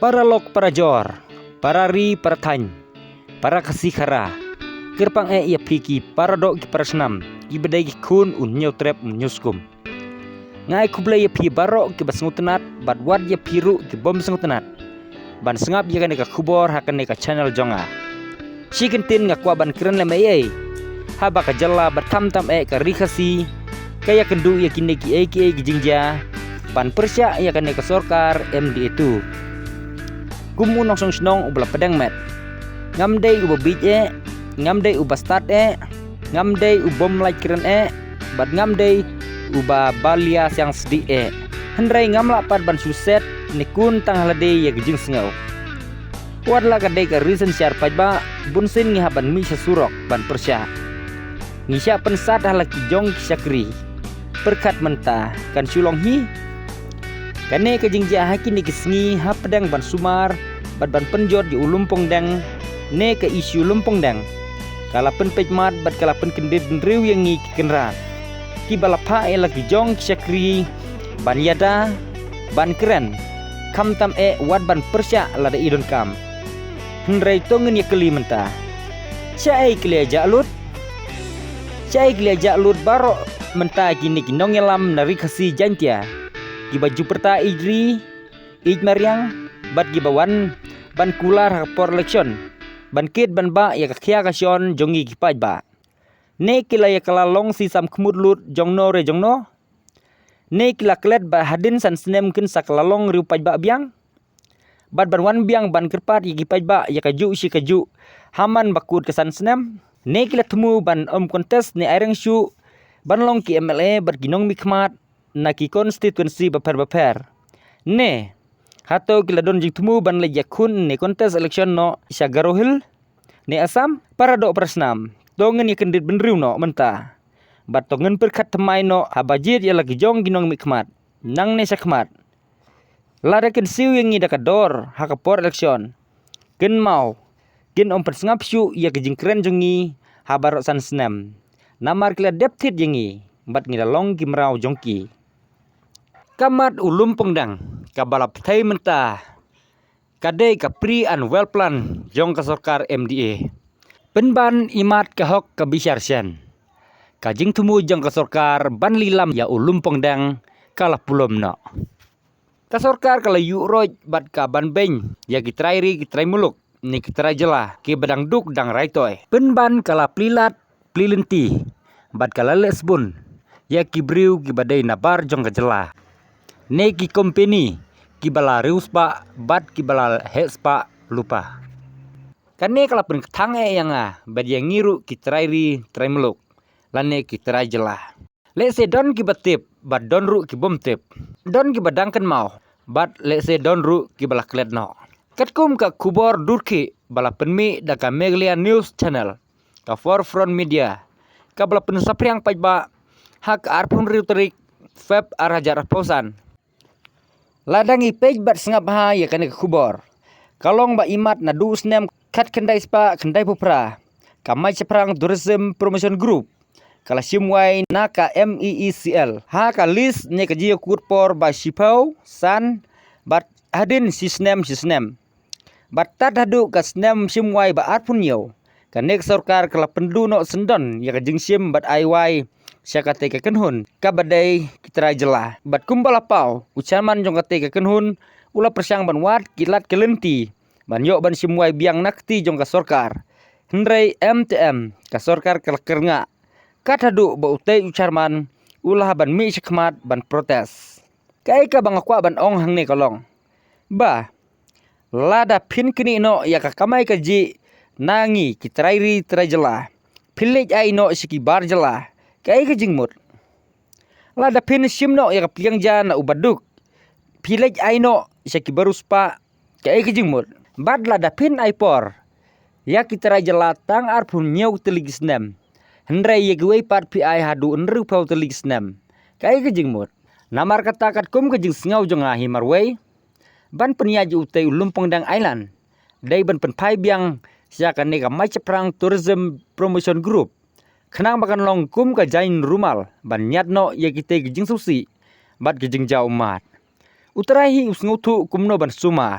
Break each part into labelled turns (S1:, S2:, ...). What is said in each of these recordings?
S1: Para lok para jor, para ri para tany, para kasih kara. Kerpang ia piki para dok ki para senam, ki bedai ki kun nyau trep nyuskum. Ngai kublai ia pi barok ki basngutenat, bad wad ia piru ki bom sengutenat. Ban sengap ia kan ka kubor hakan ka channel jonga. Si kentin ngakwa ban keren lema ei. Haba ka jalla batam tam ka rikasi. Kaya kendu ia kini ki jingja. Ban persya ia kan ka sorkar MD itu. Gumu nong song snong ubla pedang met. Ngamdei uba bij ngamdei uba start ngamdei ubom like keren bad ngamdei uba balia siang sedi Hendrai ngamla pad ban suset nikun tang halade ya gejing sengau. Wadla kadai ka reason syar pajba bunsin ngihaban mi sasurok ban persya. Ngisya pensat halaki jong kisyakri. Perkat mentah kan sulong hi. Kane kejing ja haki ni kesngi ha pedang ban sumar bad ban penjot di ulumpong dang ne ke isu lumpong dang. Kala pen pejmat bad kala pen kendit riu yang ngi kenrat. Ki balapa laki jong kisyakri ban yada ban keren kam tam wad ban persya lada idon kam. Hendrai tongen ya keli mentah. Cai keli aja lut. Cai keli aja lut baro mentah kini kinong elam nari kasih jantia. Ki baju perta igri mariang bat ki bawan ban kular por election. Ban kit ban ba ya kakia kasyon jongi ki paj ba. Ne kila ya kala long si sam kemud lut jongno re jongno. Ne kila klet ba hadin san senem kin sakalalong riu paj ba biang. Bad ban wan biang ban kerpat ya ki paj ba ya kaju si kaju. Haman bakut kesan senem. Ne kila temu ban kontes ne aireng syu. Ban long ki MLA bad ginong mikmat. Na ki konstituensi baper. Ne hato kila don jing temu ban le yakun ne kontes election no Syagarohil. Ne Asam para do prasnam. Tongen ya kendit benriu no mentah. Bat tongen perkat temai no habajit ya lagi jong ginong mikmat. Nang ne sakmat. Lada ken siu yang ngida kador hakapor election. Ken mau. Ken om persngap syu ya kejing keren jongi habarok san senem. Namar kila deptit jengi. Bat ngida long ki merau jongki. Kamat ulum pengdang. Kabalap thai mentah. Kadai kapri an well plan jong kasorkar MDA. Penban imat kahok kabisar sen. Kajing tumu jong kasorkar ban lilam ya ulum pengdang kalah pulom no. Kasorkar kala yu roj bat ka ban beng ya kitrai muluk ni kitrai jela ki bedang duk dang raitoy. Penban kala plilat plilenti bat kala lesbun ya kibriu ki badai nabar jong kajela. Ne ki company ki bala riuspa bat ki bala hespa lupa. Kane kala pen ketang yang bad yang ngiru ki trai meluk. Lane ki trai jelah. Lese don ki batip bat don ru ki bom tip. Don ki badangkan mau bat lese don ru ki bala klet no. Katkum ka kubor durki bala penmi da ka Meglia News Channel. Ka Forefront Media. Ka bala pen sapriang pajba hak arpun riu terik Feb arajar posan. Ladangi page bat sengap ha ya kane kubor. Kalong ba imat na du snem kat kendai spa kendai pupra. Kamai ceprang tourism promotion group. Kala simwai na ka MEECL. Ha ka list ne ka jiyo kurpor ba sipau san bat hadin sisnem. Bat tad hadu ka snem simwai ba arpun yo. Kanek sorkar kala pendu no sendon ya ka jingsim bat aiwai. Siya kate kenhun kabadai kitrai jelah bat kumbala pau ucaman jong kate kenhun ula persyang ban wat kilat kelenti ban yok ban simwai biang nakti jong ka sorkar hendrai MTM ka sorkar kelkernga katadu ba utai ucarman ulah ban mi sekmat ban protes kai ka bang akwa ban ong hang ne kolong ba lada pin kini no ya ka kamai ka ji nangi kitrai trai jelah pilej ai no sikibar jelah kai ke jingmut. Lada pin simno ya kapliang jana ubaduk. Pilej aino saki baruspa kai ke jingmut. Bad lada pin aipor. Ya kita raja latang arpun nyau teligis nem. Hendrai ya gue pat pi ai hadu enru pau teligis nem. Kai ke jingmut. Namar katakat kum ke jing sengau jong ahi marway. Ban penyaji utai lumpong dang island. Dai ban penpai biang siakan nega macam perang tourism promotion group. Kenang makan long kum ka jain rumal ban nyat no ya kita gijing susi bat gijing jau mat. Utarahi usngutu kumno ban sumar.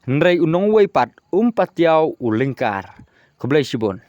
S1: Nrai unong wai pat patiao ulingkar. Keblai sibon.